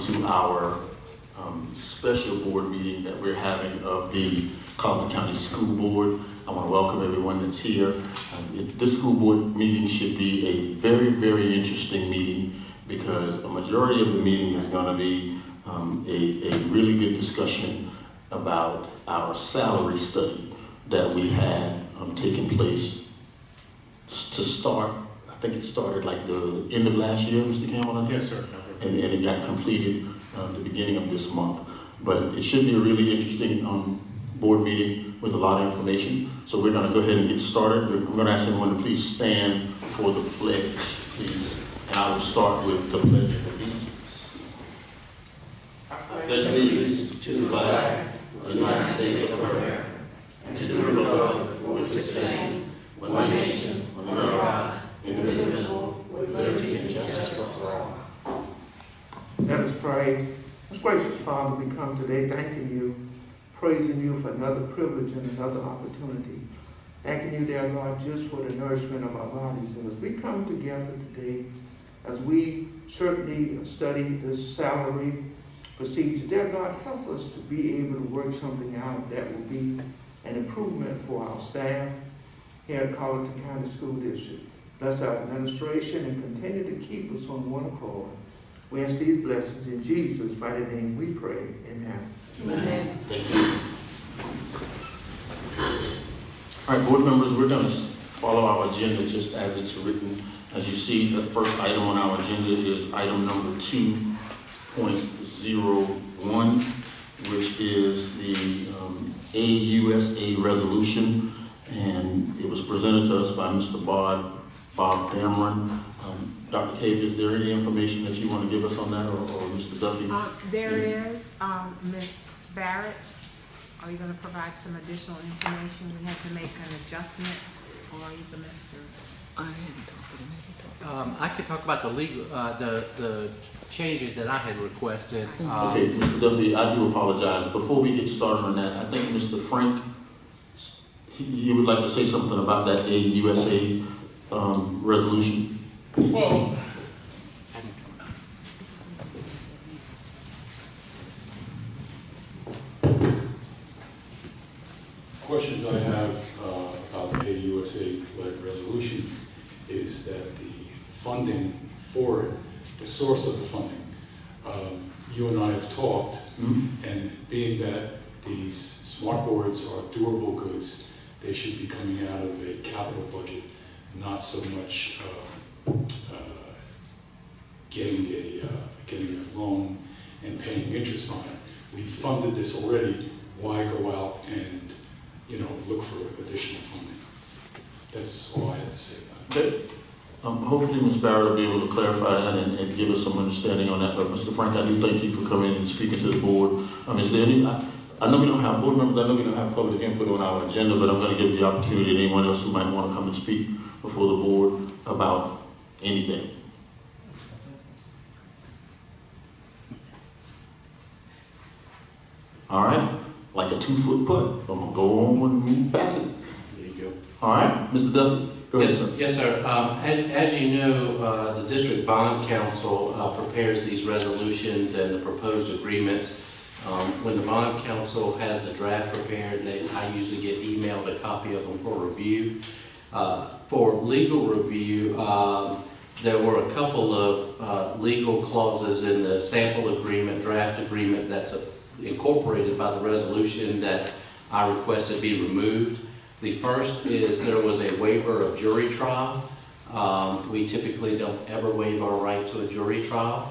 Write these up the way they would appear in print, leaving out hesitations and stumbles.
to our special board meeting that we're having of the Colleton County School Board. I want to welcome everyone that's here. This school board meeting should be a very, very interesting meeting because a majority of the meeting is going to be a really good discussion about our salary study that we had taking place to start. I think it started like the end of last year, Mr. Campbell, I think? Yes, sir. And it got completed the beginning of this month. But it should be a really interesting board meeting with a lot of information. So we're going to go ahead and get started. I'm going to ask everyone to please stand for the pledge, please. And I will start with the Pledge of Allegiance. I pledge allegiance to the flag of the United States of America and to the republic for which it stands, one nation, under God, indivisible, with liberty and justice for all. Let us pray. Most gracious Father, we come today thanking you, praising you for another privilege and another opportunity. Thanking you, dear God, just for the nourishment of our bodies. And as we come together today, as we certainly study this salary procedure, dear God, help us to be able to work something out that will be an improvement for our staff here at Colleton County School District. Bless our administration and continue to keep us on one accord. We ask these blessings in Jesus' mighty name we pray. Amen. Amen. Thank you. All right, board members, we're going to follow our agenda just as it's written. As you see, the first item on our agenda is item number 2.01, which is the AUSA resolution, and it was presented to us by Mr. Bob Dameron. Dr. Cave, is there any information that you want to give us on that, or Mr. Duffy? There is, Ms. Barrett, are you going to provide some additional information? We had to make an adjustment, or either Mr. I could talk about the legal, the changes that I had requested. Okay, Mr. Duffy, I do apologize. Before we get started on that, I think Mr. Frank, you would like to say something about that AUSA resolution? Well, questions I have about the AUSA-led resolution is that the funding for it, the source of the funding, you and I have talked, and being that these smart boards are durable goods, they should be coming out of a capital budget, not so much getting a loan and paying interest on it. We funded this already. Why go out and look for additional funding? That's all I had to say about it. Hopefully Ms. Barrett will be able to clarify that and give us some understanding on that. But Mr. Frank, I do thank you for coming and speaking to the board. Is there any? I know we don't have board members. I know we don't have public input on our agenda, but I'm going to give the opportunity to anyone else who might want to come and speak before the board about anything. All right, like a 2-foot putt. I'm gonna go on and move past it. There you go. All right, Mr. Duffy, go ahead, sir. Yes, sir. As you know, the District Bond Council prepares these resolutions and the proposed agreements. When the Bond Council has the draft prepared, I usually get emailed a copy of them for review. For legal review, there were a couple of legal clauses in the sample agreement, draft agreement that's incorporated by the resolution that I requested be removed. The first is there was a waiver of jury trial. We typically don't ever waive our right to a jury trial.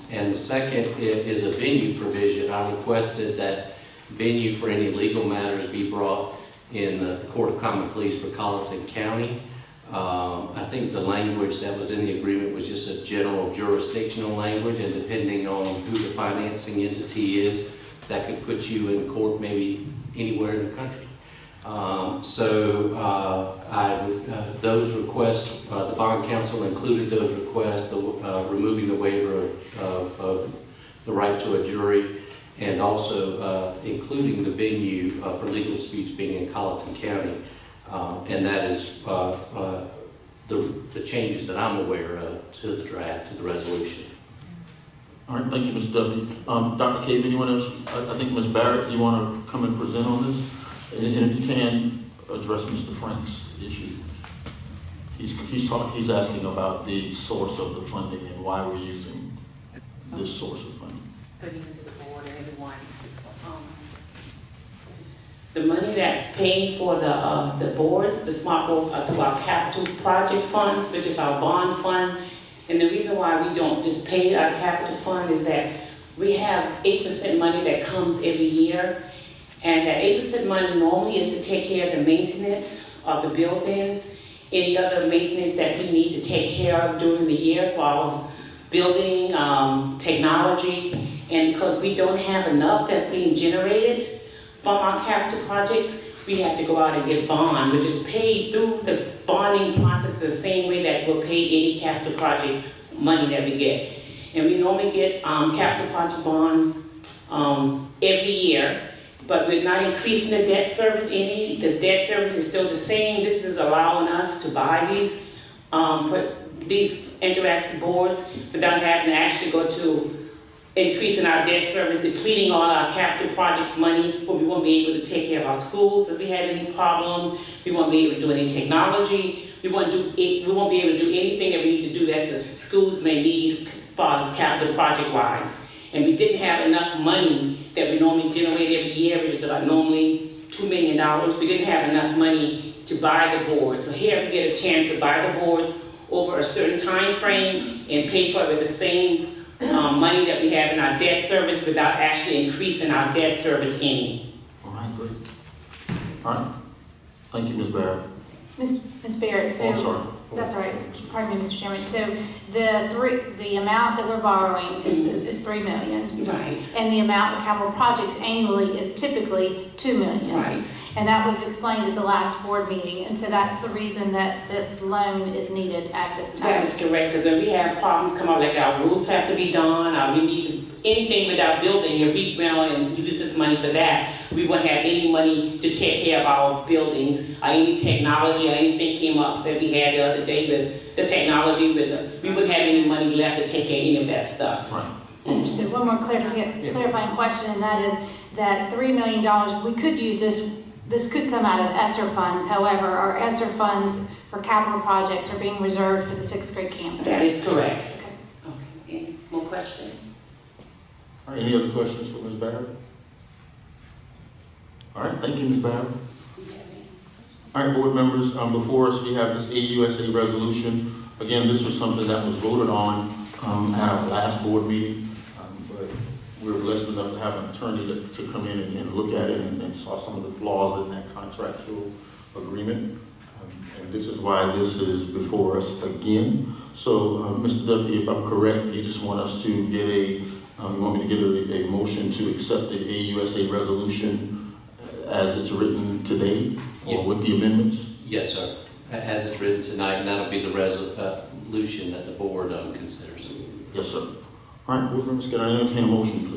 And the second is a venue provision. I requested that venue for any legal matters be brought in the Court of Common Pleas for Colleton County. I think the language that was in the agreement was just a general jurisdictional language, and depending on who the financing entity is, that could put you in court maybe anywhere in the country. Those requests, the Bond Council included those requests, removing the waiver of the right to a jury, and also including the venue for legal disputes being in Colleton County. And that is the changes that I'm aware of to the draft, to the resolution. All right, thank you, Mr. Duffy. Dr. Cave, anyone else? I think Ms. Barrett, you want to come and present on this? And if you can, address Mr. Frank's issue. He's asking about the source of the funding and why we're using this source of funding. Good evening to the board and everyone. The money that's paid for the boards, the smart board, through our capital project funds, which is our bond fund. And the reason why we don't just pay our capital fund is that we have 8% money that comes every year. And that 8% money normally is to take care of the maintenance of the buildings, any other maintenance that we need to take care of during the year for our building, technology. And because we don't have enough that's being generated from our capital projects, we have to go out and get bond, which is paid through the bonding process the same way that we'll pay any capital project money that we get. And we normally get capital project bonds every year, but we're not increasing the debt service any. The debt service is still the same. This is allowing us to buy these interactive boards without having to actually go to increasing our debt service, depleting all our capital projects money, for we won't be able to take care of our schools if we have any problems. We won't be able to do any technology. We won't be able to do anything that we need to do that the schools may need as far as capital project wise. And we didn't have enough money that we normally generate every year, which is about normally $2 million. We didn't have enough money to buy the boards. So here we get a chance to buy the boards over a certain time frame and pay for it with the same money that we have in our debt service without actually increasing our debt service any. All right, great. All right. Thank you, Ms. Barrett. Ms. Barrett, so. Oh, I'm sorry. That's all right. Pardon me, Mr. Chairman. So the amount that we're borrowing is $3 million. Right. And the amount of capital projects annually is typically $2 million. Right. And that was explained at the last board meeting. And so that's the reason that this loan is needed at this time. That is correct, because when we have problems come up, like our roof have to be done, or we need anything with our building, if we went and use this money for that, we wouldn't have any money to take care of our buildings, or any technology, or anything came up that we had the other day with the technology, we wouldn't have any money left to take care of any of that stuff. Right. Understood. One more clarifying question, and that is that $3 million, we could use this could come out of ESSER funds. However, our ESSER funds for capital projects are being reserved for the 6th grade campus. That is correct. Okay. Okay. Any more questions? All right, any other questions for Ms. Barrett? All right, thank you, Ms. Barrett. All right, board members, before us we have this AUSA resolution. Again, this was something that was voted on at our last board meeting, but we were blessed enough to have an attorney to come in and look at it and saw some of the flaws in that contractual agreement. And this is why this is before us again. So, Mr. Duffy, if I'm correct, you just want us to get you want me to get a motion to accept the AUSA resolution as it's written today, or with the amendments? Yes, sir. As it's written tonight, and that'll be the resolution that the board considers. Yes, sir. All right, board members, can I entertain a motion,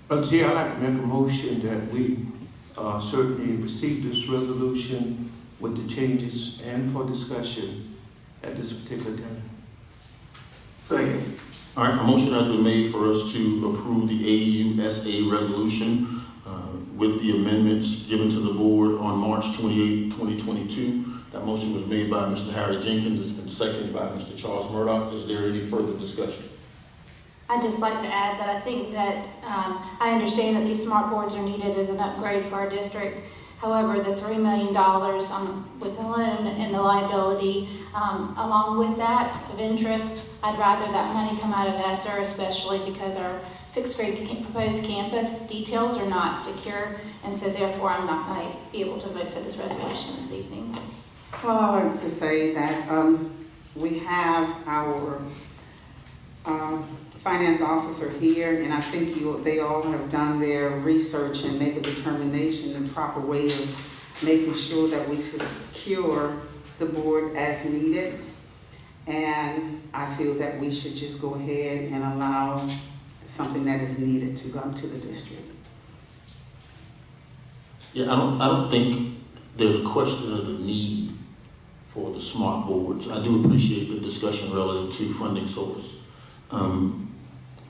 please? Chair, I'd like to make a motion that we certainly receive this resolution with the changes and for discussion at this particular time. Thank you. All right, a motion has been made for us to approve the AUSA resolution with the amendments given to the board on March 28, 2022. That motion was made by Mr. Harry Jenkins. It's been seconded by Mr. Charles Murdoch. Is there any further discussion? I'd just like to add that I think that I understand that these smart boards are needed as an upgrade for our district. However, the $3 million with the loan and the liability, along with that of interest, I'd rather that money come out of ESSER, especially because our 6th grade proposed campus details are not secure, and so therefore I'm not going to be able to vote for this resolution this evening. Well, I want to say that we have our finance officer here, and I think they all have done their research and make a determination, the proper way of making sure that we secure the board as needed. And I feel that we should just go ahead and allow something that is needed to come to the district. Yeah, I don't think there's a question of the need for the smart boards. I do appreciate the discussion relative to funding source.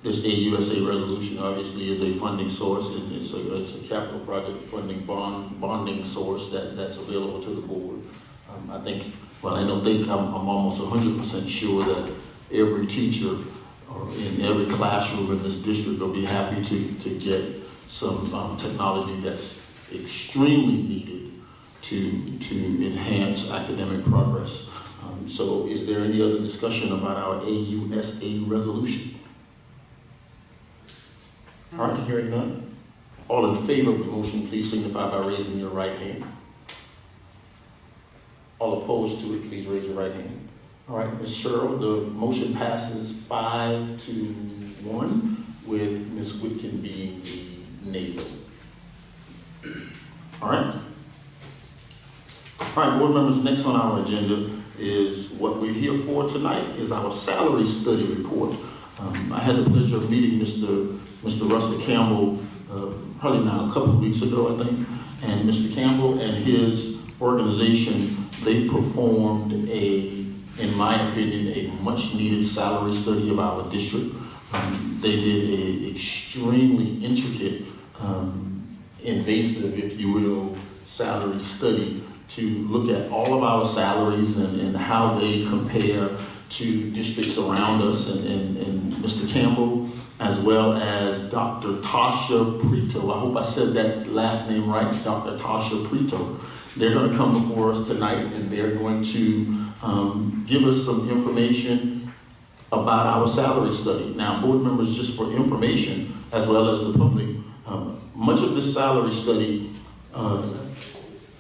This AUSA resolution obviously is a funding source, and it's a capital project funding bonding source that's available to the board. I think, well, I don't think, I'm almost 100% sure that every teacher or in every classroom in this district will be happy to get some technology that's extremely needed to enhance academic progress. So is there any other discussion about our AUSA resolution? All right, hearing none. All in favor of the motion, please signify by raising your right hand. All opposed to it, please raise your right hand. All right, Ms. Sherrill, the motion passes 5-1 with Ms. Whitkin being the nay vote. All right. All right, board members, next on our agenda is what we're here for tonight is our salary study report. I had the pleasure of meeting Mr. Russell Campbell probably now a couple of weeks ago, I think, and Mr. Campbell and his organization, they performed in my opinion, a much needed salary study of our district. They did an extremely intricate, invasive, if you will, salary study to look at all of our salaries and how they compare to districts around us. And Mr. Campbell, as well as Dr. Tasha Prito, I hope I said that last name right, Dr. Tasha Prito. They're going to come before us tonight, and they're going to give us some information about our salary study. Now, board members, just for information, as well as the public, much of this salary study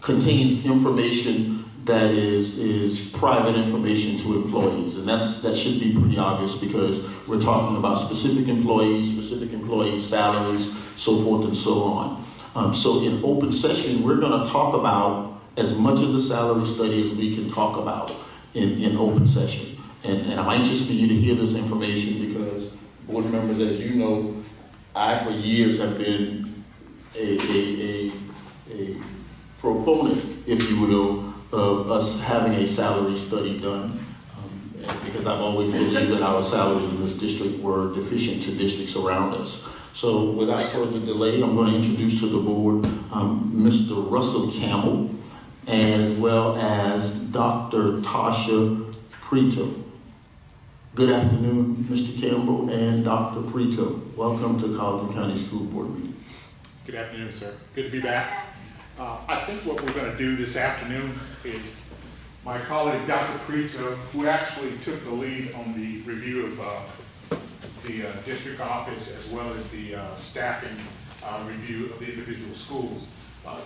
contains information that is private information to employees, and that should be pretty obvious because we're talking about specific employees, salaries, so forth and so on. So in open session, we're going to talk about as much of the salary study as we can talk about in open session. And I'm anxious for you to hear this information because, board members, as you know, I for years have been a proponent, if you will, of us having a salary study done because I've always believed that our salaries in this district were deficient to districts around us. So without further delay, I'm going to introduce to the board Mr. Russell Campbell, as well as Dr. Tasha Prito. Good afternoon, Mr. Campbell and Dr. Prito. Welcome to Colleton County School Board meeting. Good afternoon, sir. Good to be back. I think what we're going to do this afternoon is my colleague, Dr. Prito, who actually took the lead on the review of the district office as well as the staffing review of the individual schools.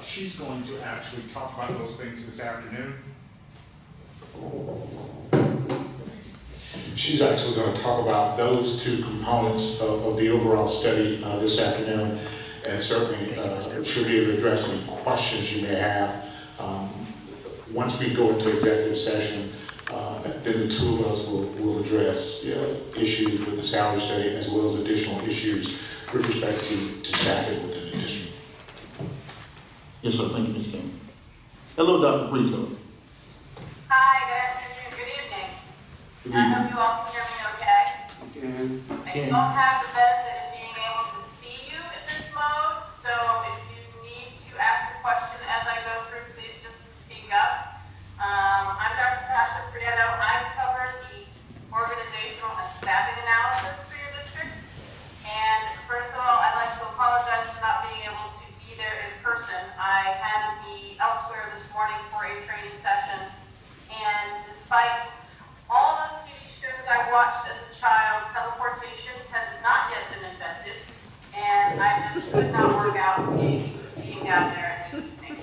She's going to actually talk about those things this afternoon. She's actually going to talk about those two components of the overall study this afternoon, and certainly she'll be able to address any questions you may have. Once we go into executive session, then the two of us will address issues with the salary study as well as additional issues with respect to staffing within the district. Yes, sir. Thank you, Ms. Campbell. Hello, Dr. Prito. Hi, good afternoon, good evening. Good I evening. hope you all can hear me okay. I don't have the benefit of being able to see you in this mode, so if you need to ask a question as I go through, please just speak up. I'm Dr. Tasha Prieto. I cover the organizational and staffing analysis for your district. And first of all, I'd like to apologize for not being able to be there in person. I had to be elsewhere this morning for a training session, and despite all those TV shows I watched as a child, teleportation has not yet been invented, and I just could not work out being down there in the evening.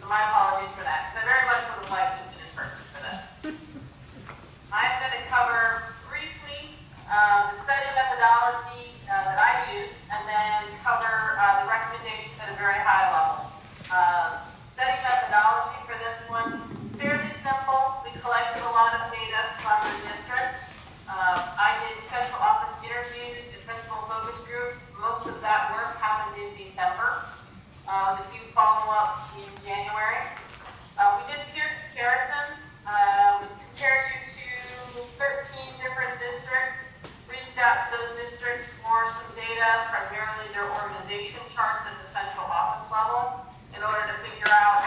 So my apologies for that, because I very much would have liked to have been in person for this. I'm going to cover briefly the study methodology that I used, and then cover the recommendations at a very high level. Study methodology for this one, fairly simple. We collected a lot of data from the district. I did central office interviews and principal focus groups. Most of that work happened in December, with a few follow-ups in January. We did peer comparisons out to those districts for some data, primarily their organization charts at the central office level, in order to figure out,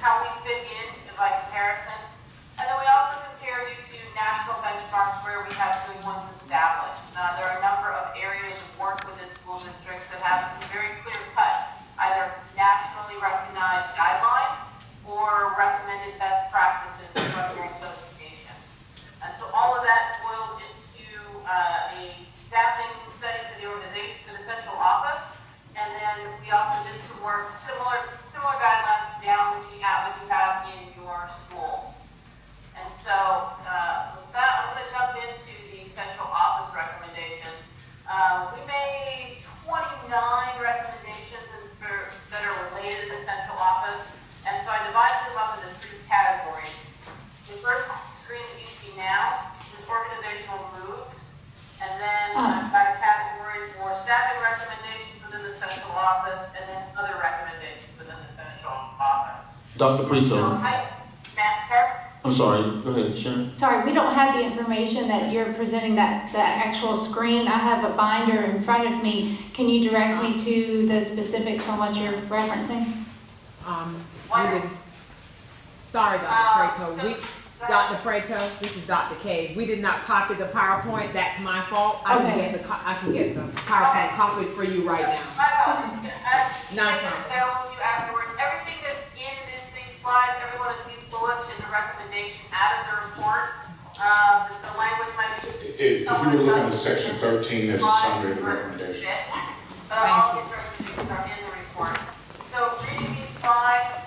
how we fit in by comparison. And then we also compare you to national benchmarks where we have good ones established. There are a number of areas of work within school districts that have some very clear-cut, either nationally recognized guidelines or recommended best practices from your associations. And so all of that boiled into a staffing study for the organization, for the central office. And then we also did some work, similar guidelines down what you have in your schools. And so with that, I'm going to jump into the central office recommendations. We made 29 recommendations that are related to the central office. And so I divided them up into 3 categories. The first screen that you see now is organizational moves. And then I've got a category for staffing recommendations within the central office, and then other recommendations within the central office. Dr. Prito. Sir? I'm sorry, go ahead, Sharon. Sorry, we don't have the information that you're presenting, that actual screen. I have a binder in front of me. Can you direct me to the specifics on what you're referencing? Sorry, Dr. Preto. Dr. Preto, this is Dr. Cade. We did not copy the PowerPoint. That's my fault. I can get the PowerPoint copied for you right now. Not available to you afterwards. Everything that's in these slides, every one of these bullets is a recommendation out of the report. The language might be. If you were looking at section 13, there's a summary of the recommendation. But all these recommendations are in the report. So reading these slides,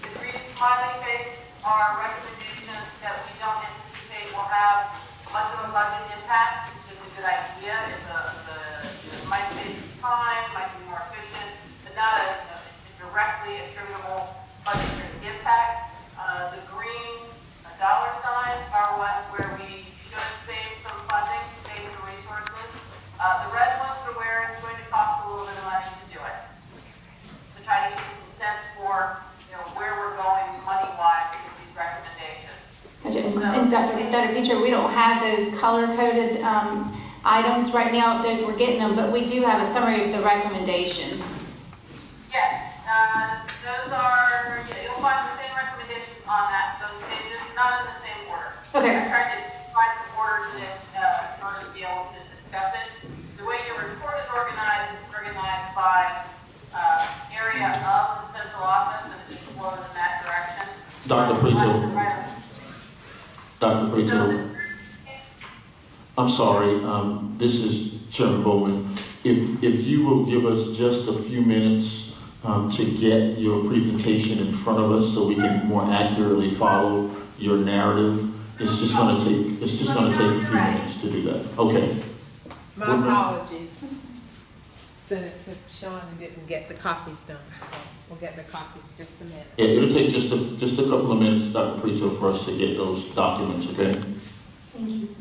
the green smiley faces are recommendations that we don't anticipate will have much of a budget impact. It's just a good idea. It might save some time, might be more efficient, but not a directly attributable budgetary impact. The green dollar signs are ones where we should save some funding, save some resources. The red ones are where it's going to cost a little bit of money to do it. So try to give you some sense for where we're going money-wise with these recommendations. Gotcha. And Dr. Petro, we don't have those color-coded items right now. We're getting them, but we do have a summary of the recommendations. Yes, those are, you'll find the same recommendations on those pages, not in the same order. Okay. I tried to find some order to this in order to be able to discuss it. The way your report is organized by area of the central office, and it just flows in that direction. Dr. Prito. Dr. Prito. I'm sorry, this is Chairman Bowman. If you will give us just a few minutes to get your presentation in front of us so we can more accurately follow your narrative, it's just going to take a few minutes to do that. Okay. My apologies. Senator Sean didn't get the copies done, so we'll get the copies just a minute. Yeah, it'll take just a couple of minutes, Dr. Prito, for us to get those documents, okay? Thank you.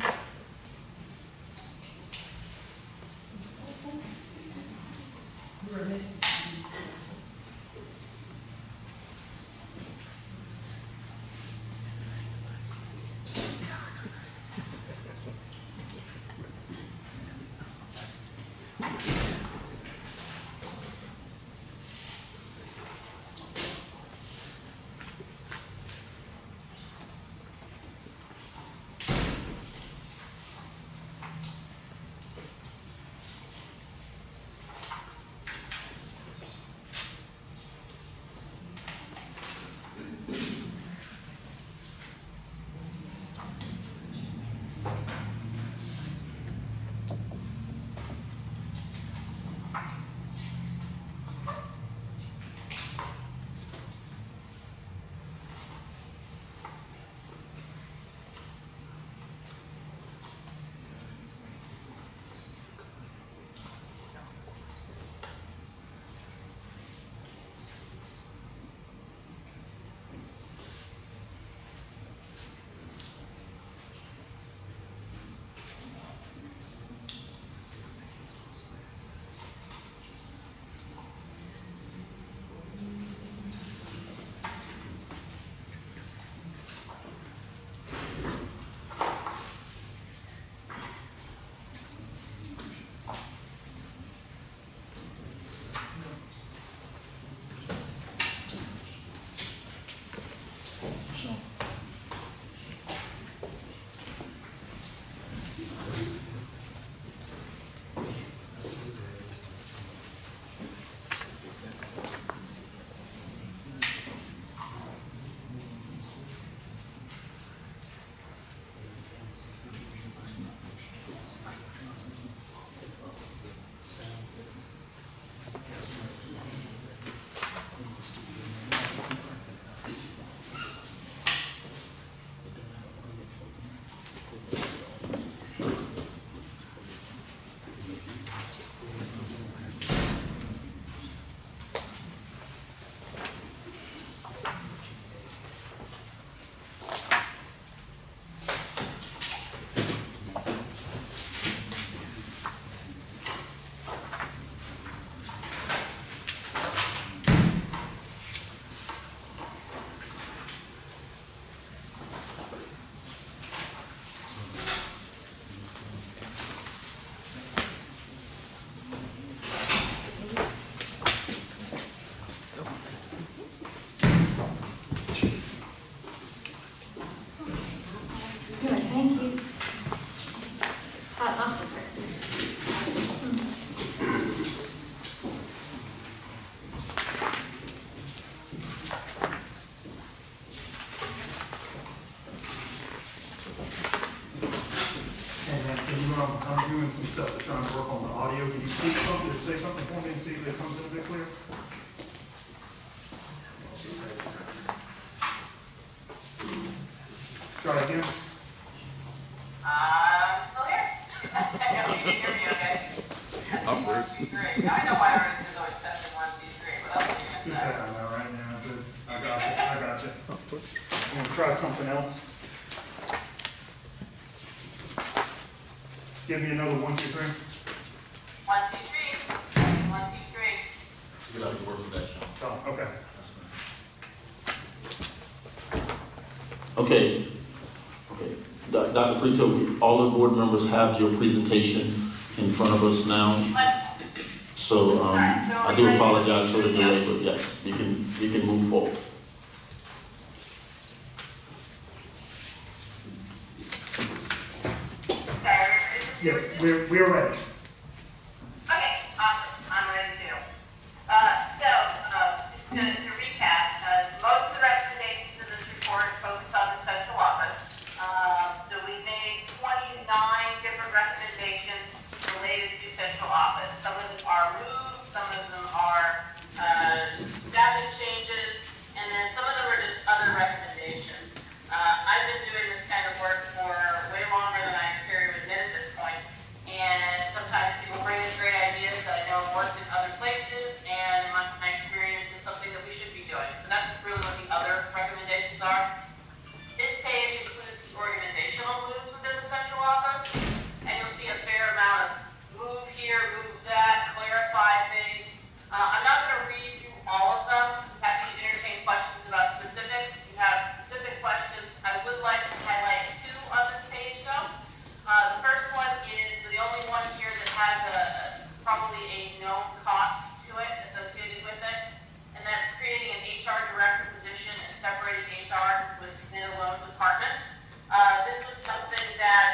Can you, I'm doing some stuff to trying to work on the audio. Can you speak something, say something for me and see if it comes in a bit clear? Try again. I'm still here. You can hear me okay? Testing 1, 2, 3. Now I know why everyone is always testing 1, 2, 3. What else are you Just gonna say say? I know right now, but I got you. I'm gonna try something else. Give me another 1, 2, 3. 1, 2, 3. 1, 2, 3. We'd like to work with that, Sean. Oh, okay. Okay, okay. Dr. Prito, all the board members have your presentation in front of us now. So I do apologize for the delay, but yes, we can move forward. Yeah, we're ready. Okay, awesome. I'm ready too. To recap, most of the recommendations in this report focus on the central office. So we made 29 different recommendations related to central office. Some of them are moves, some of them are staffing changes, and then some of them are just other recommendations. I've been doing this kind of work for way longer than I care to admit at this point. And sometimes people bring us great ideas that I know have worked in other places, and in my experience is something that we should be doing. So that's really what the other recommendations are. This page includes organizational moves within the central office, and you'll see a fair amount of move here, move that, clarify things. I'm not going to read through all of them. I'm happy to entertain questions about specific. If you have specific questions, I would like to highlight 2 on this page though. The first one is the only one here that has probably a known cost to it associated with it, and that's creating an HR director position and separating HR with standalone department. This was something that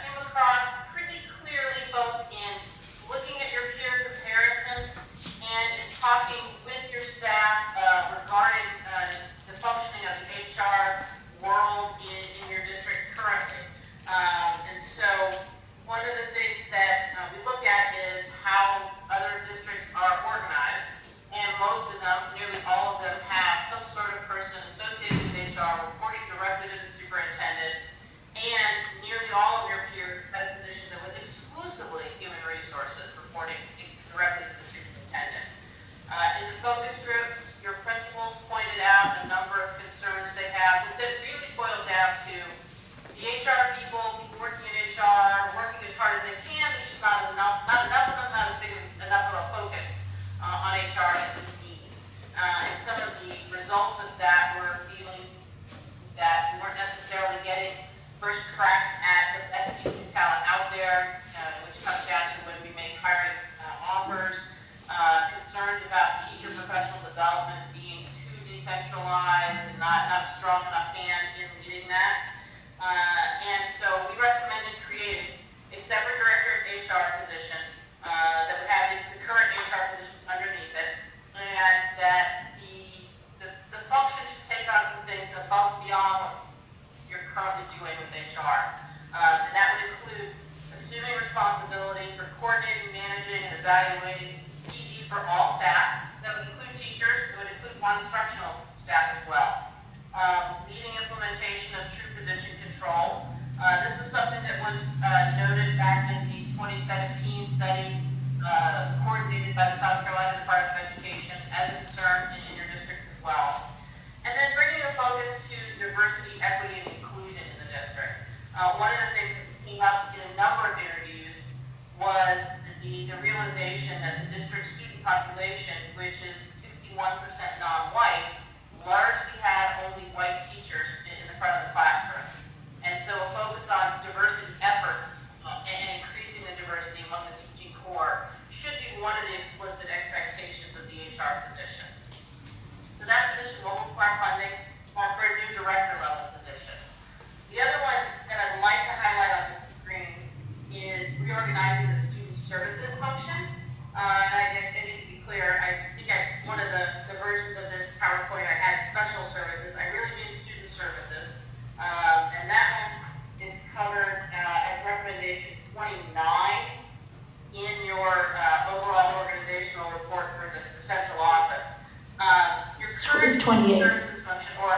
came across pretty clearly both in looking at your peer comparisons and in talking with your staff regarding the functioning of the HR world in your district currently. And so one of the things that we look at is how other districts are organized, and most of them, nearly all of them, have some sort of person associated with HR reporting directly to the superintendent, and nearly all of your peers had a position that was exclusively human resources reporting directly to the superintendent. In the focus groups, your principals pointed out a number of concerns they have that really boil down to the HR people working in HR, working as hard as they can. There's just not enough of them, not as big enough of a focus on HR as we need. And some of the results of that we're feeling is that we weren't necessarily getting first crack at the best teaching talent out there, which comes down to when we make hiring offers. Concerns about teacher professional development being too decentralized and not a strong enough hand in leading that. And so we recommended creating a separate director of HR position that would have the current HR position underneath it, and that the function should take on some things above and beyond what you're currently doing with HR. And that would include assuming responsibility for coordinating, managing, and evaluating PD for all staff. That would include teachers. It would include non-instructional staff as well. Leading implementation of true position control. This was something that was noted back in the 2017 study coordinated by the South Carolina Department of Education as a concern in your district as well. And then bringing a focus to diversity, equity, and inclusion in the district. One of the things that came up in a number of interviews was the realization that the district student population, which is 61% non-white, largely had only white teachers in the front of the classroom. And so a focus on diversity efforts and increasing the diversity among the teaching core should be one of the explicit expectations of the HR position. So that position will require funding for a new director level position. The other one that I'd like to highlight on this screen is reorganizing the student services function. And I need to be clear, I think one of the versions of this PowerPoint I had special services. I really mean student services. And that one is covered 29 in your overall organizational report for the central office. Your current It's 28. services function, or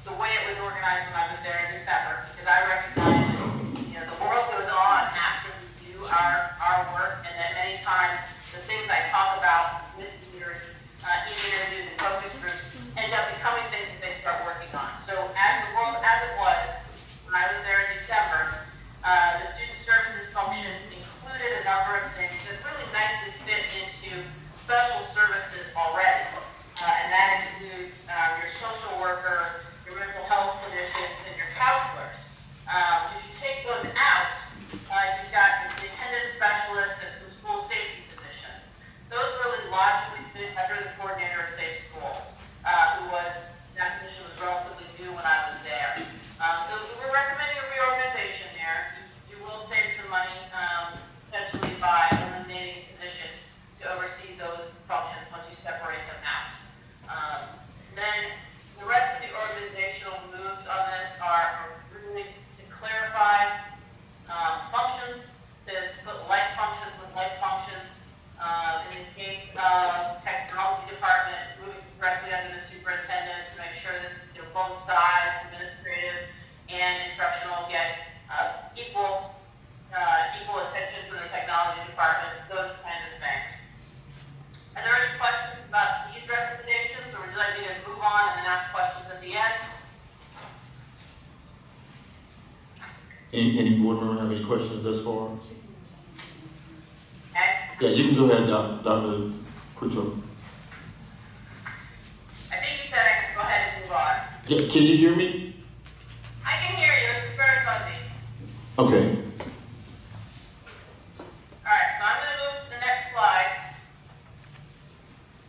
the way it was organized when I was there in December, because I recognize, the world goes on after we do our work, and that many times the things I talk about with leaders in interviews and focus groups end up becoming things that they start working on. So as the world as it was when I was there in December, the student services function included a number of things that really nicely fit into special services already. And that includes your social worker, your mental health clinicians, and your counselors. If you take those out, you've got the attendance specialists and some school safety positions. Those really logically fit under the coordinator of safe schools, that position was relatively new when I was there. So we're recommending a reorganization there. You will save some money, potentially by eliminating a position to oversee those functions once you separate them out. Then the rest of the organizational moves on this are really to clarify functions, to put like functions with like functions. In the case of technology department, moving directly under the superintendent to make sure that both sides, administrative and instructional, get equal attention from the technology department, those kinds of things. Are there any questions about these recommendations, or would you like me to move on and then ask questions at the end? Any board member have any questions thus far? Okay. Yeah, you can go ahead, Dr. Quito. I think you said I could go ahead and move on. Yeah, can you hear me? I can hear you, it's just very fuzzy. Okay. All right, so I'm going to move to the next slide.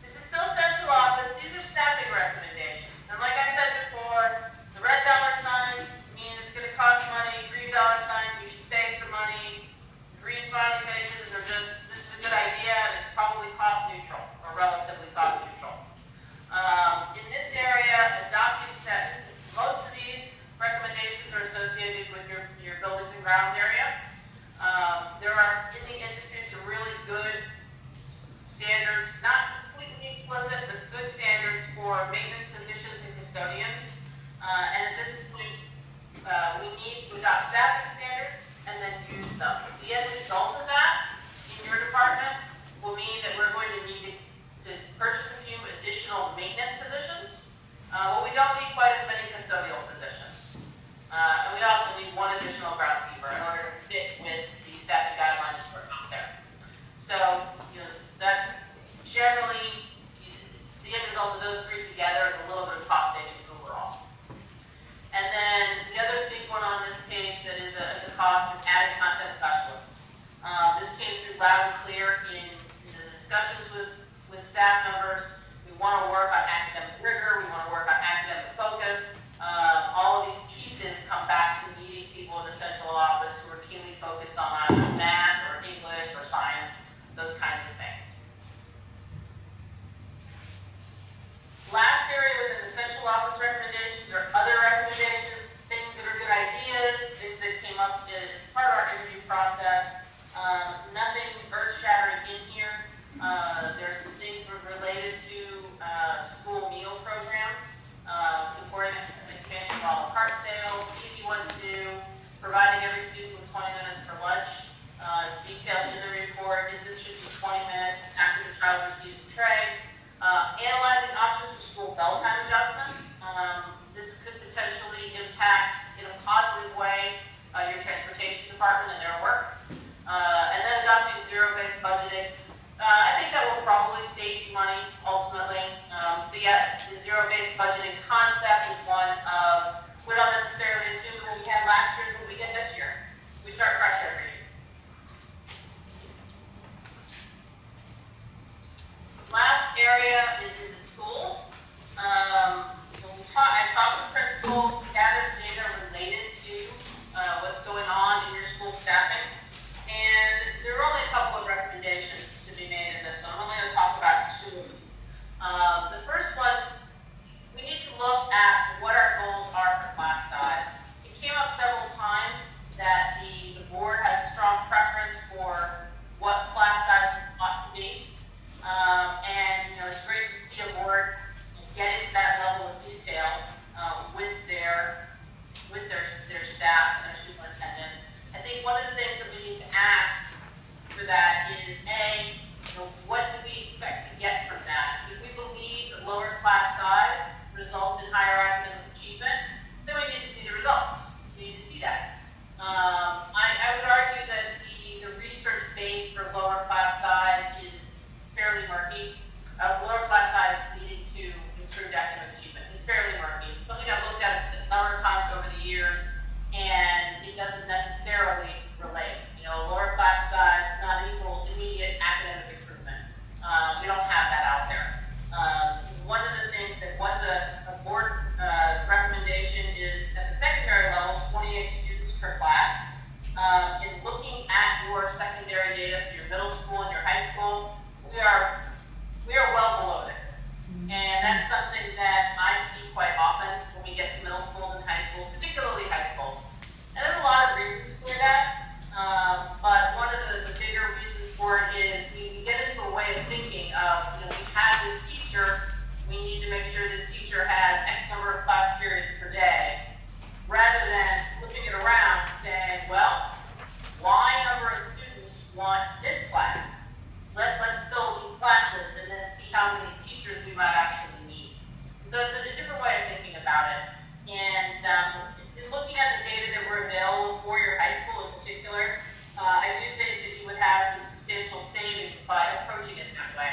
This is still central office. These are staffing recommendations. And like I said before, the red dollar signs mean it's going to cost money. Green dollar signs, we should save some money. Green smiley faces are just, this is a good idea, and it's probably cost neutral, or relatively cost neutral. In this area, adopting steps, most of these recommendations are associated with your buildings and grounds area. There are, in the industry, some really good standards, not completely explicit, but good standards for maintenance positions and custodians. And at this point, we need to adopt staffing standards and then use them. The end result of that in your department will mean that we're going to need to purchase a few additional maintenance positions. Well, we don't need quite as many custodial positions. And we also need one additional groundskeeper in order to fit with the staffing guidelines that are out there. So, that generally, the end result of those three together is a little bit of cost savings overall. And then the other big one on this page that is a cost is added content specialists. This came through loud and clear in the discussions with staff members. We want to work on academic rigor. We want to work on academic focus. All of these pieces come back to needing people in the central office who are keenly focused on either math or English or science, those kinds of things. Last area within the central office recommendations are other recommendations, things that are good ideas, things that came up as part of our interview process. Nothing earth-shattering in here. There are some things related to for is we get into a way of thinking of, we have this teacher, we need to make sure this teacher has X number of class periods per day, rather than looking it around saying, well, Y number of students want this class. Let's fill these classes and then see how many teachers we might actually need. And so it's a different way of thinking about it. And in looking at the data that were available for your high school in particular, I do think that you would have some substantial savings by approaching it that way.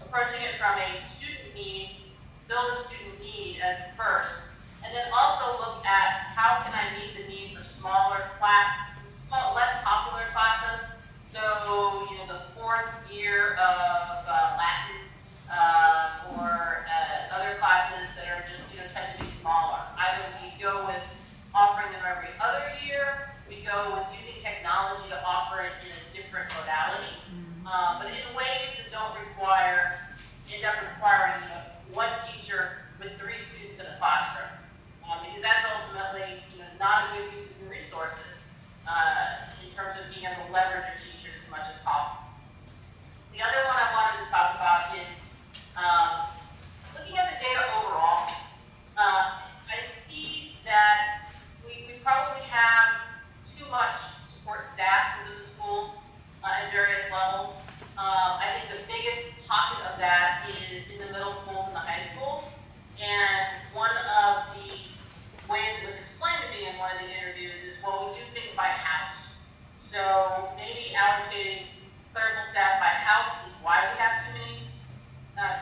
Approaching it from a student need, fill the student need at first, and then also look at how can I meet the need for smaller classes, less popular classes. So, the fourth year of Latin or other classes that are just, tend to be smaller. Either we go with offering them every other year, we go with using technology to offer it in a different modality, but in ways that don't end up requiring, one teacher with 3 students in a classroom. Because that's ultimately, not a good use of your resources in terms of being able to leverage your teachers as much as possible. The other one I wanted to talk about is looking at the data overall. I see that we probably have too much support staff within the schools at various levels. I think the biggest pocket of that is in the middle schools and the high schools. And one of the ways it was explained to me in one of the interviews is, well, we do things by house. So maybe allocating clerical staff by house is why we have too many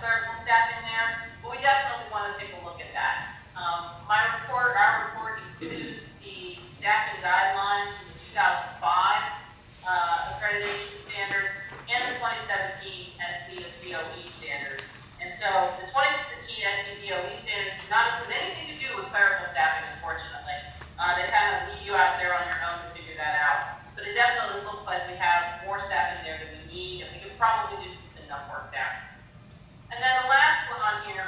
clerical staff in there, but we definitely want to take a look at that. Our report includes the staffing guidelines from the 2005 accreditation standards and the 2017 SC of DOE standards. And so the 2015 SC DOE standards do not include anything to do with clerical staffing, unfortunately. They kind of leave you out there on your own to figure that out. But it definitely looks like we have more staff in there than we need, and we could probably do some enough work there. And then the last one on here,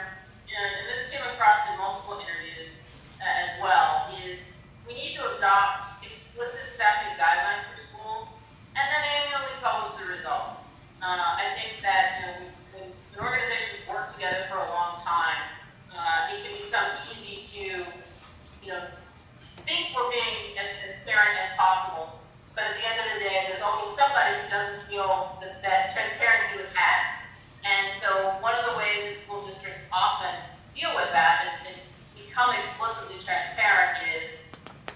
and this came across in multiple interviews as well, is we need to adopt explicit staffing guidelines for schools and then annually publish the results. I think that when organizations work together for a long time, it can become easy to think we're being as transparent as possible, but at the end of the day, there's always somebody who doesn't feel that transparency was had. And so one of the ways that school districts often deal with that and become explicitly transparent is,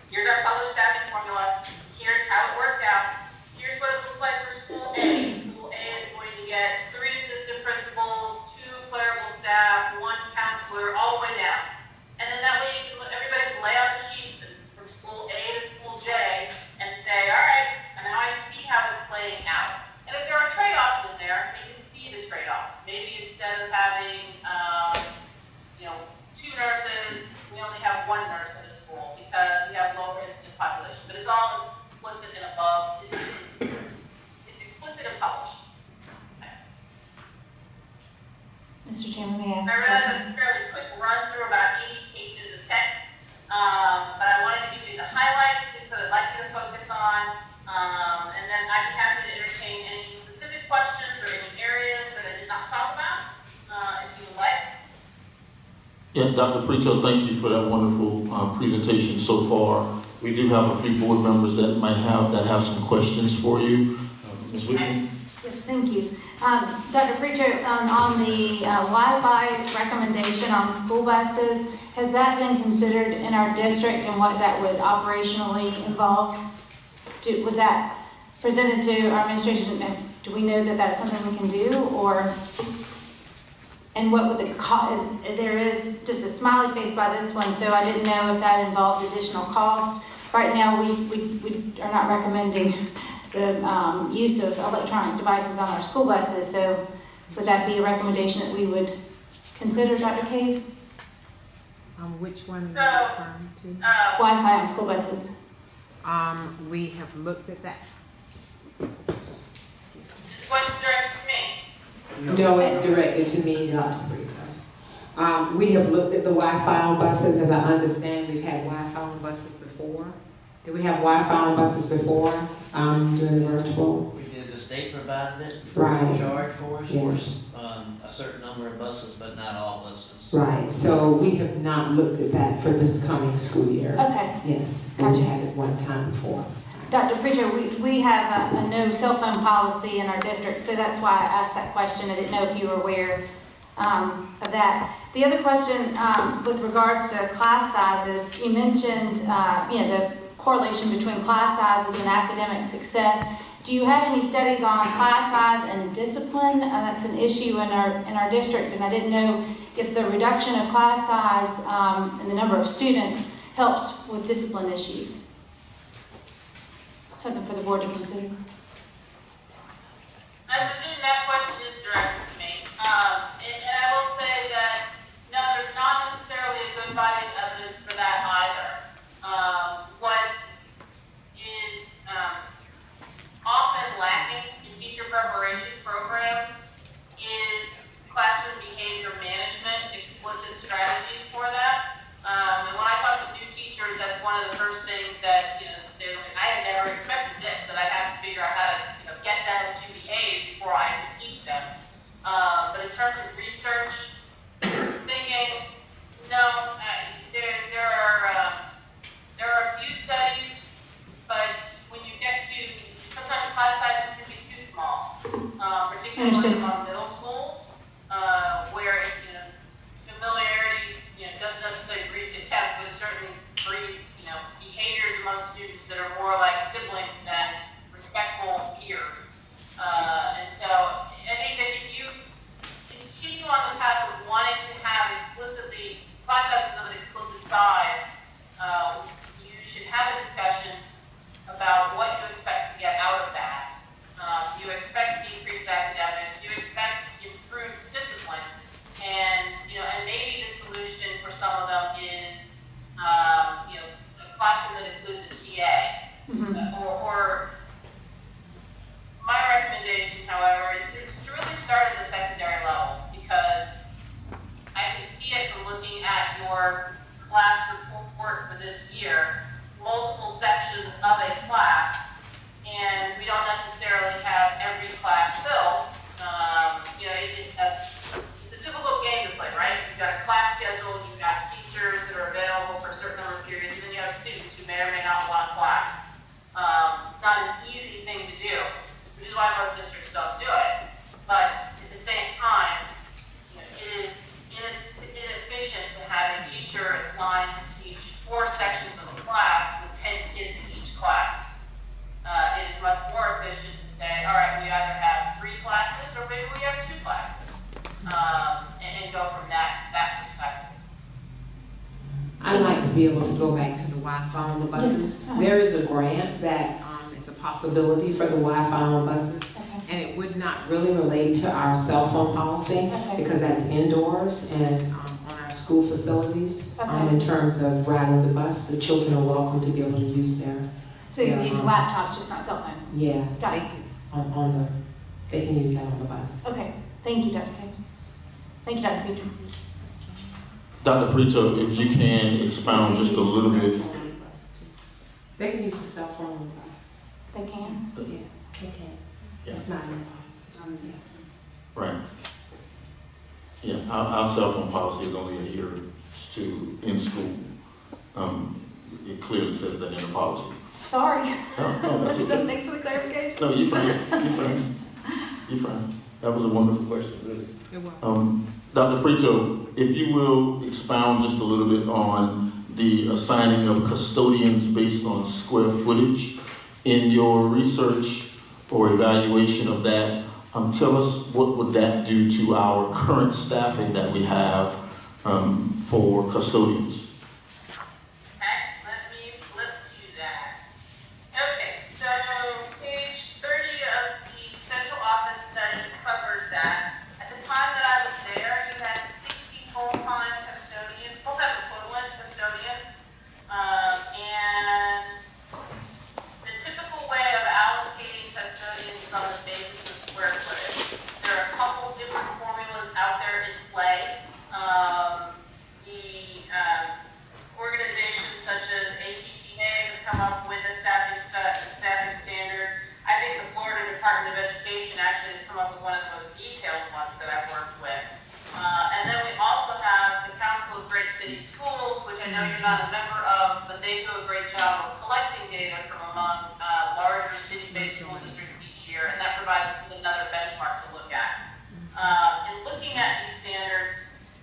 here's our published staffing formula, here's how it worked out, here's what it looks like for school A. School A is going to get 3 assistant principals, 2 clerical staff, 1 counselor, all the way down. And then that way everybody can lay out the sheets from school A to school J and say, all right, now I see how it's playing out. And if there are trade-offs in there, you can see the trade-offs. Maybe instead of having 2 nurses, we only have 1 nurse in the school because we have lower incident population. But it's all explicit and above. It's explicit and published. Okay. Mr. Chairman, may I ask I a realized question? that's a fairly quick run through about 80 pages of text, but I wanted to give you the highlights, things that I'd like you to focus on, and then I'd be happy to entertain any specific questions or any areas that I did not talk about, if you would like. Yeah, Dr. Preto, thank you for that wonderful presentation so far. We do have a few board members that have some questions for you. Ms. Whitman? Yes, thank you. Dr. Preacher, on the Wi-Fi recommendation on school buses, has that been considered in our district and what that would operationally involve? Was that presented to our administration? Do we know that that's something we can do, or? And what would the cost? There is just a smiley face by this one, so I didn't know if that involved additional cost. Right now, we are not recommending the use of electronic devices on our school buses, so would that be a recommendation that we would consider, Dr. Cave? Which one are you So, referring to? Wi-Fi on school buses. We have looked at that. Question directed to me. No, it's directed to me, Dr. Brito. We have looked at the Wi-Fi on buses. As I understand, we've had Wi-Fi on buses before. Did we have Wi-Fi on buses before, doing the virtual? We did the state provided it free Right. of charge for us. Yes. A certain number of buses, but not all buses. Right, so we have not looked at that for this coming school year. Okay. Yes, Gotcha. we had it one time before. Dr. Preacher, we have a no cell phone policy in our district, so that's why I asked that question. I didn't know if you were aware of that. The other question with regards to class sizes, you mentioned the correlation between class sizes and academic success. Do you have any studies on class size and discipline? That's an issue in our district, and I didn't know if the reduction of class size and the number of students helps with discipline issues. Something for the board to consider. I presume that question is directed to me. And I will say that, no, there's not necessarily a good body of evidence for that either. What is often lacking in teacher preparation programs is classroom behavior management, explicit strategies for that. And when I talk to new teachers, that's one of the first things that, they're like, I had never expected this, that I have to figure out how to, get them to behave before I can teach them. But in terms of research, thinking, no, there are a few studies, but when you get to, sometimes class sizes can be too small, particularly among middle schools, where, familiarity, doesn't necessarily breed contempt, but it certainly breeds, behaviors among students that are more like siblings than respectful peers. And so I think that if you continue on the path of wanting to have explicitly class sizes of an explicit size, you should have a discussion about what you expect to get out of that. Do you expect increased academics? Do you expect improved discipline? And and maybe the solution for some of them is a classroom that includes a TA. Or my recommendation, however, is to really start at the secondary level, because I can see it from looking at your class report for this year, multiple sections of a class, and we don't necessarily have every class filled. It's a difficult game to play, right? You've got a class schedule, you've got teachers that are available for a certain number of periods, and then you have students who may or may not want class. It's not an easy thing to do, which is why most districts don't do it. But at the same time, it is inefficient to have a teacher assigned to teach 4 sections of a class with 10 kids in each class. It is much more efficient to say, all right, we either have 3 classes or maybe we have 2 classes, and go from that perspective. I'd like to be able to go back to the Wi-Fi on the buses. Yes. There is a grant that is a possibility for the Wi-Fi on buses. And it would not Really relate to our cell phone policy, because that's indoors and on our school facilities. In terms of riding the bus, the children are welcome to be able to use their. So you use laptops, just not cell phones? Yeah. Got it. They can use that on the bus. Okay, thank you, Dr. K. Thank you, Dr. Petrie. Dr. Preto, if you can expound just a little bit. They can use the cell phone on the bus. They can? Yeah, they can. Yeah. It's not in the policy. Right. Yeah, our cell phone policy is only adhered to in school. It clearly says that in the policy. Sorry. No, that's okay. Thanks for the clarification. No, you're fine. You're fine. That was a wonderful question, really. You're welcome. Dr. Preto, if you will expound just a little bit on the assigning of custodians based on square footage. In your research or evaluation of that, tell us what would that do to our current staffing that we have for custodians? administration actually has come up with one of the most detailed ones that I've worked with. And then we also have the Council of Great City Schools, which I know you're not a member of, but they do a great job of collecting data from among larger city-based school districts each year, and that provides us with another benchmark to look at. In looking at these standards,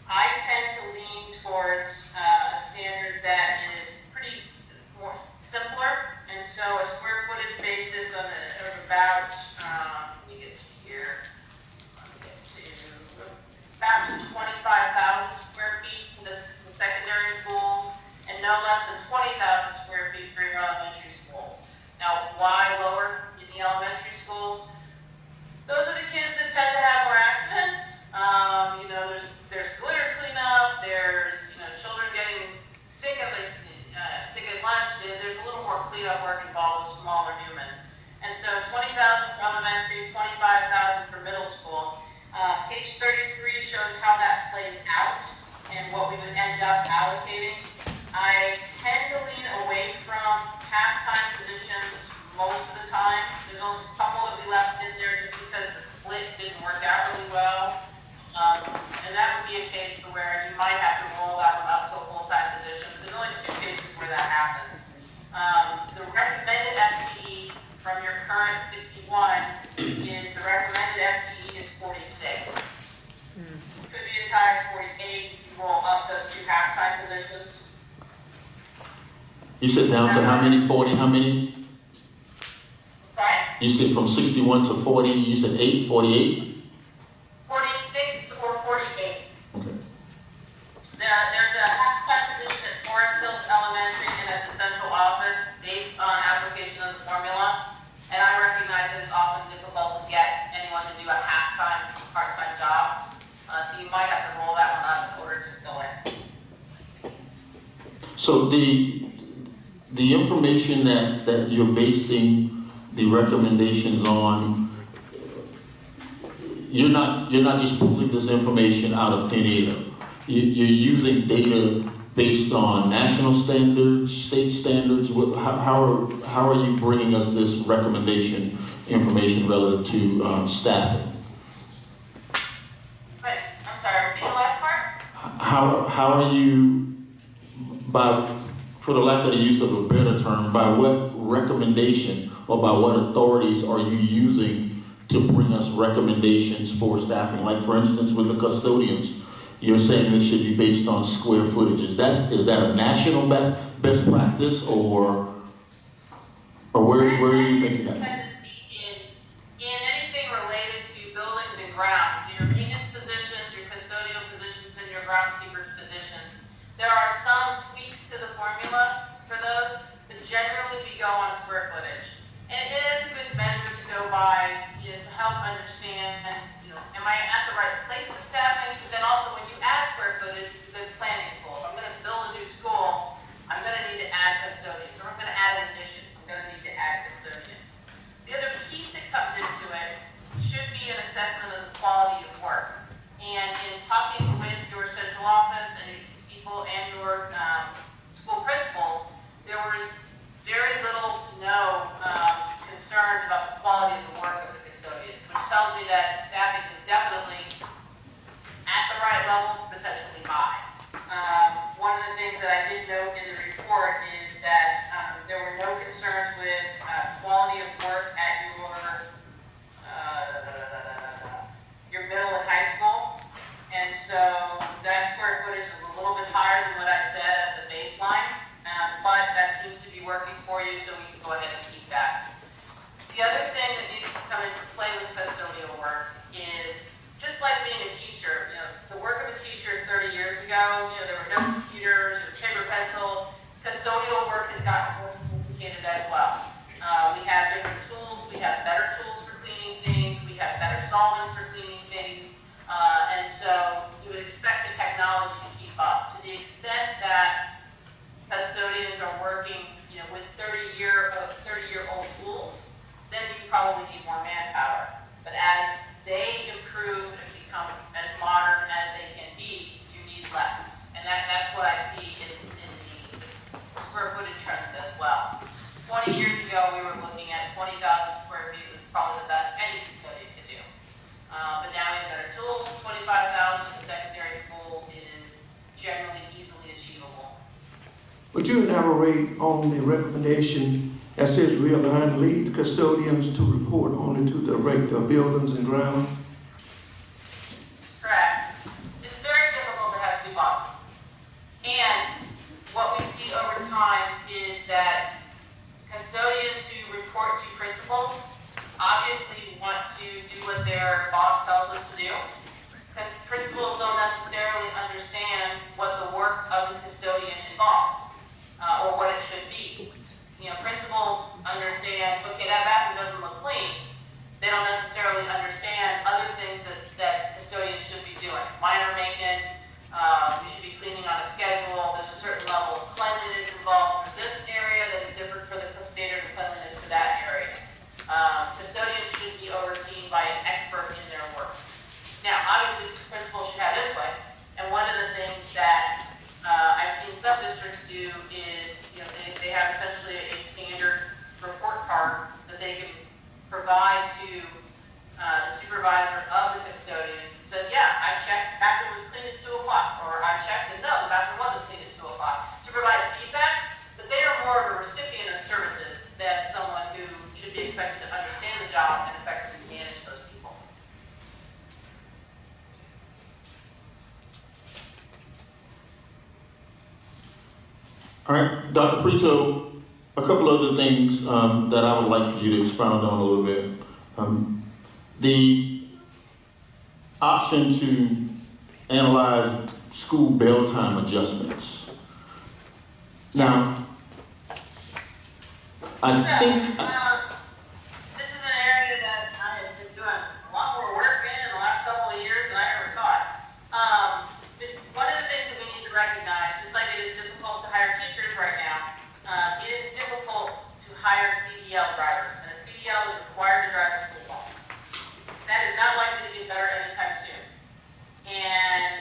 I tend to lean towards a standard that is pretty more simpler, and so a square footage basis of about, let me get to here, about 25,000 square feet for the secondary schools, and no less than 20,000 square feet for your elementary schools. Now, why lower in the elementary schools? Those are the kids that tend to have more accidents. You know, there's glitter cleanup, there's, you know, children getting sick at lunch. There's a little more cleanup work involved with smaller humans. And so 20,000 for elementary, 25,000 for middle school. Page 33 shows how that plays out and what we would end up allocating. I tend to lean away from half-time positions most of the time. There's a couple that we left in there just because the split didn't work out really well. And that would be a case for where you might have to roll that one up to a full-time position. But there's only 2 cases where that happens. The recommended FTE from your current 61 is the recommended FTE is 46. Could be as high as 48 if you roll up those 2 half-time positions. You said down to how many? 40? How many? Sorry? You said from 61 to 40. You said 8, 48? 46 or 48. Okay. There's a half-time position at Forest Hills Elementary and at the central office based on application of the formula. And I recognize that it's often difficult to get anyone to do a half-time, part-time job. So you might have to roll that one up in order to fill it. So the information that you're basing the recommendations on, you're not just pulling this information out of thin air. You're using data based on national standards, state standards. How are you bringing us this recommendation information relative to staffing? But, I'm sorry, repeat the last part? How are you, for the lack of the use of a better term, by what recommendation or by what authorities are you using to bring us recommendations for staffing? Like, for instance, with the custodians, you're saying this should be based on square footage. Is that a national best practice, or where are you making that from? In anything related to buildings and grounds, so your maintenance positions, your custodial positions, and your groundskeepers positions, there are some tweaks to the formula for those, but generally we go on square footage. And it is a good measure to go by, you know, to help understand, you know, am I at the right place for staffing? But then also when you add square footage, it's a good planning tool. If I'm going to build a new school, I'm going to need to add custodians, or I'm going to add an addition, I'm going to need to add custodians. The other piece that comes into it should be an assessment of the quality of work. And in talking with your central office and your people and your school principals, there was very little to no concerns about the quality of the work of the custodians, which tells me that staffing is definitely at the right level to potentially high. One of the things that I did note in the report is that there were no concerns with quality of work at your middle and high school. And so that square footage is a little bit higher than what I said as the baseline, but that seems to be working for you, so we can go ahead and keep that. The other thing that needs to come into play with custodial work is just like being a teacher. You know, the work of a teacher 30 years ago, you know, there were no computers or paper pencil. Custodial work has gotten more sophisticated as well. We have different tools. We have better tools for cleaning things. We have better solvents for cleaning things. And so you would expect the technology to keep up. To the extent that custodians are working, you know, with 30-year-old tools, then you probably need more manpower. But as they improve and become as modern as they can be, you need less. And that's what I see in the square footage trends as well. 20 years you elaborate on the recommendation that says realign lead custodians to report only to the director of buildings and grounds? Correct. It's very difficult to have two bosses. And what we see over time is that custodians who report to principals obviously want to do what their boss tells them to do, because principals don't necessarily understand what the work of a custodian involves, or what it should be. You know, principals understand, okay, that bathroom doesn't look clean. They don't necessarily understand other things that custodians should be doing. Minor maintenance, we should be cleaning on a schedule. There's a certain level of cleanliness involved for this area that is different for the standard of cleanliness for that area. Custodians should be overseen by an expert in their work. Now, obviously, principals should have input, and one of the things that I've seen some districts do is, you know, they have essentially a standard report card that they can provide to the supervisor of the custodians. It says, yeah, I checked, the bathroom was cleaned at 2 o'clock, or I checked and no, the bathroom wasn't cleaned at 2 o'clock, to provide feedback, but they are more of a recipient of services than someone who should be expected to understand the job and effectively manage those people. All right, Dr. Prito, a couple other things that I would like for you to expound on a little bit. The option to analyze school bell time adjustments. Now, I think... This is an area that I have been doing a lot more work in the last couple of years than I ever thought. One of the things that we need to recognize, just like it is difficult to hire teachers right now, it is difficult to hire CDL drivers, and a CDL is required to drive a school bus. That is not likely to get better anytime soon. And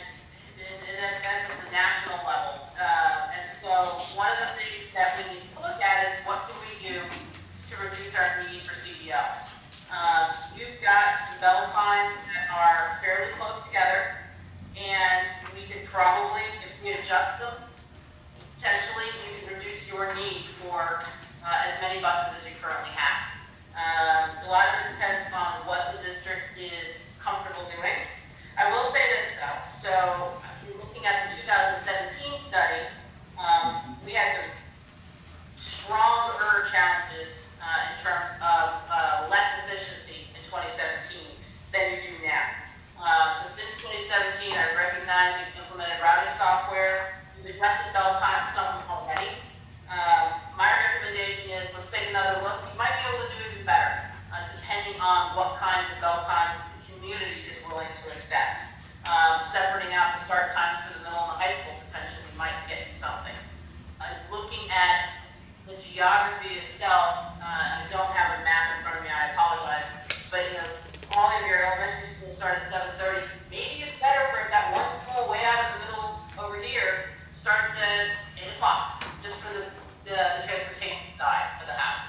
that's at the national level. And so one of the things that we need to look at is what can we do to reduce our need for CDLs. You've got some bell times that are fairly close together, and we could probably, if we adjust them, potentially you can reduce your need for as many buses as you currently have. A lot of it depends on what the district is comfortable doing. I will say this though, so looking at the 2017 study, we had some stronger challenges in terms of less efficiency in 2017 than you do now. So since 2017, I've recognized you've implemented routing software, you've adjusted bell time some already. My recommendation is let's take another look. You might be able to do even better, depending on what kinds of bell times the community is willing to accept. Separating out the start times for the middle and the high school potentially might get you something. Looking at the geography itself, I don't have a map in front of me, I apologize, but you know, all of your elementary schools start at 7:30. Maybe it's better for if that one school way out in the middle over here starts at 8 o'clock, just for the transportation side of the house.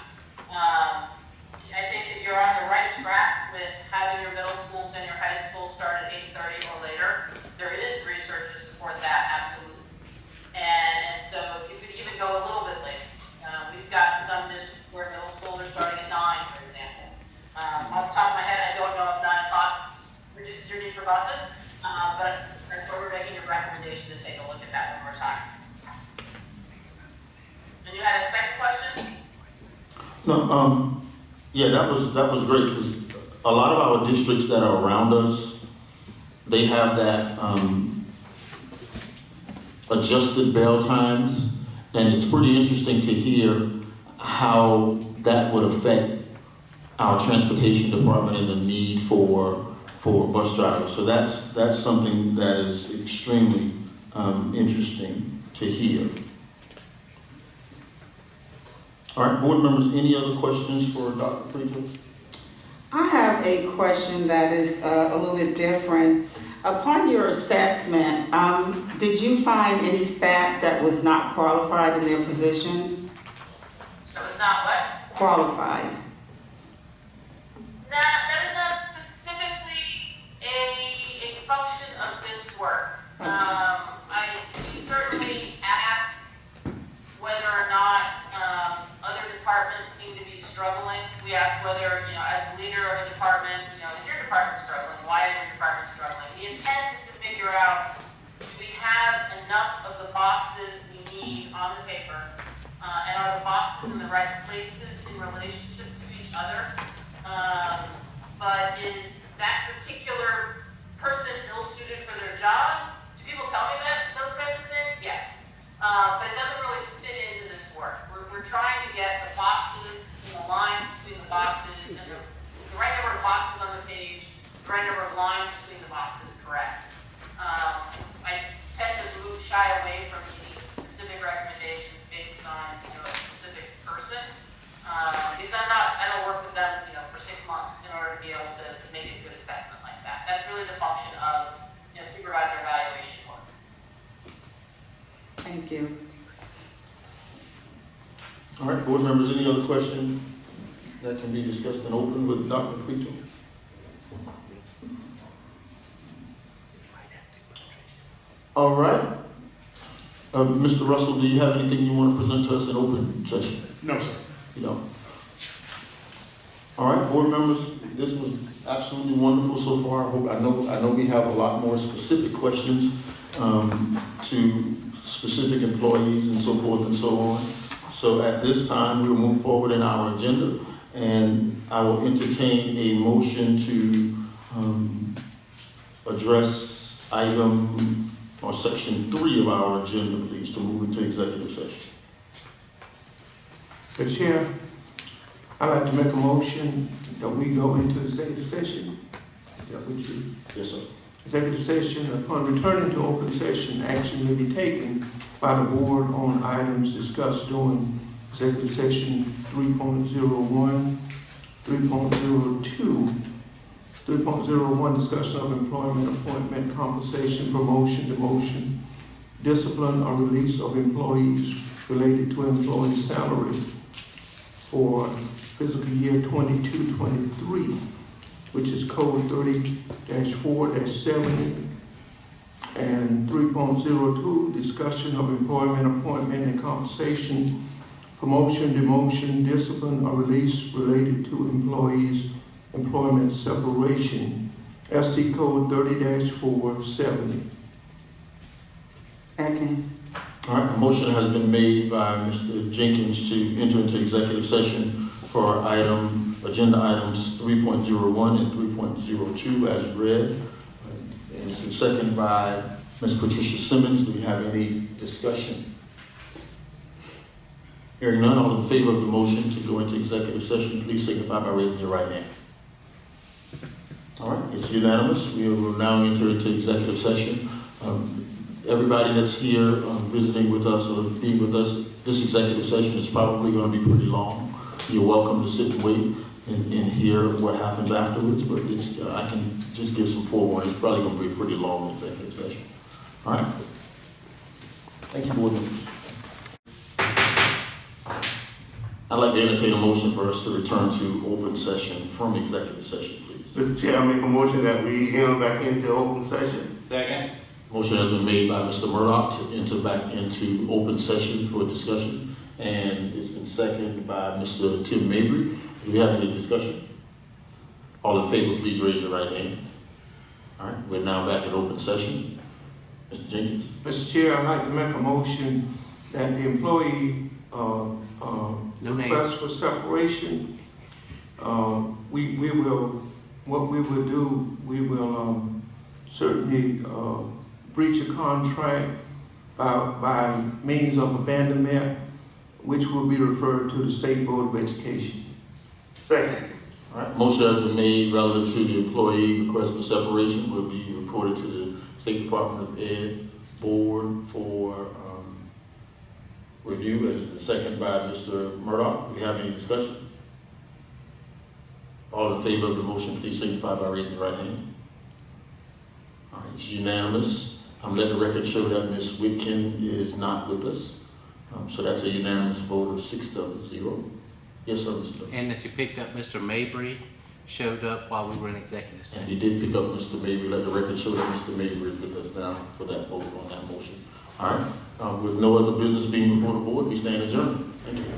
I think that you're on the right track with having your middle schools and your high schools start at 8:30 or later. There is research to support that, absolutely. And so you could even go a little bit later. We've got some districts where middle schools are starting at 9, for example. Off the top of my head, I don't know if 9 o'clock reduces your need for buses, but that's where we're making a recommendation to take a look at that one more time. And you had a second question? No, yeah, that was great, because a lot of our districts that are around us, they have that adjusted bell times, and it's pretty interesting to hear how that would affect our transportation department and the need for bus drivers. So that's something that is extremely interesting to hear. All right, board members, any other questions for Dr. Prito? I have a question that is a little bit different. Upon your assessment, did you find any staff that was not qualified in their position? That was not what? Qualified. That is not specifically a function of this work. We certainly ask whether as the leader of a department, you know, is your department struggling? Why is your department struggling? The intent is to figure out, do we have enough of the boxes we need on the paper? And are the boxes in the right places in relationship to each other? But is that particular person ill-suited for their job? Do people tell me that, those kinds of things? Yes. But it doesn't really fit into this work. We're trying to get the boxes, the lines between the boxes, and the right number of boxes on the page, the right number of lines between the boxes correct. I tend to shy away from any specific recommendations based on, you know, a specific person. Because I don't work with them, you know, for 6 months in order to be able to make a good assessment like that. That's really the function of, you know, supervisor evaluation work. Thank you. All right, board members, any other question that can be discussed and open with Dr. Prito? All right. Mr. Russell, do you have anything you want to present to us in open session? No, sir. You don't? All right, board members, this was absolutely wonderful so far. I know we have a lot more specific questions to specific employees and so forth and so on. So at this time, we will move forward in our agenda, and I will entertain a motion to address item or section 3 of our agenda, please, to move into executive session. Mr. Chair, I'd like to make a motion that we go into executive session. Is that what you? Yes, sir. Executive session, upon returning to open session, action may be taken by the board on items discussed during executive session 3.01, 3.02, 3.01, discussion of employment, appointment, compensation, promotion, demotion, discipline, or release of employees related to employee salary for fiscal year 22-23, which is code 30-4-70, and 3.02, discussion of employment, appointment, and compensation, promotion, demotion, discipline, or release related to employees' employment separation, SC code 30-470. Second. All right, a motion has been made by Mr. Jenkins to enter into executive session for agenda items 3.01 and 3.02 as read. And it's been seconded by Ms. Patricia Simmons. Do we have any discussion? Hearing none, all in favor of the motion to go into executive session, please signify by raising your right hand. All right, it's unanimous. We will now enter into executive session. Everybody that's here visiting with us or being with us, this executive session is probably going to be pretty long. You're welcome to sit and wait and hear what happens afterwards, but I can just give some forewarning. It's probably going to be a pretty long executive session. All right? Thank you, board members. I'd like to entertain a motion for us to return to open session from executive session, please. Mr. Chair, I make a motion that we enter back into open session. Second. Motion has been made by Mr. Murdoch to enter back into open session for discussion, and it's been seconded by Mr. Tim Mabry. Do we have any discussion? All in favor, please raise your right hand. All right, we're now back in open session. Mr. Jenkins. Mr. Chair, I'd like to make a motion that the employee request for separation, we will certainly breach a contract by means of abandonment, which will be referred to the State Board of Education. Second. All right, motion has been made relative to the employee request for separation will be reported to the State Department of Ed Board for review. It has been seconded by Mr. Murdoch. Do we have any discussion? All in favor of the motion, please signify by raising your right hand. All right, it's unanimous. Let the record show that Ms. Whitkin is not with us. So that's a unanimous vote of 6-0. Yes, sir, Mr. And that you picked up Mr. Mabry, showed up while we were in executive session. And you did pick up Mr. Mabry. Let the record show that Mr. Mabry is with us now for that vote on that motion. All right. With no other business being before the board, we stand adjourned. Thank you.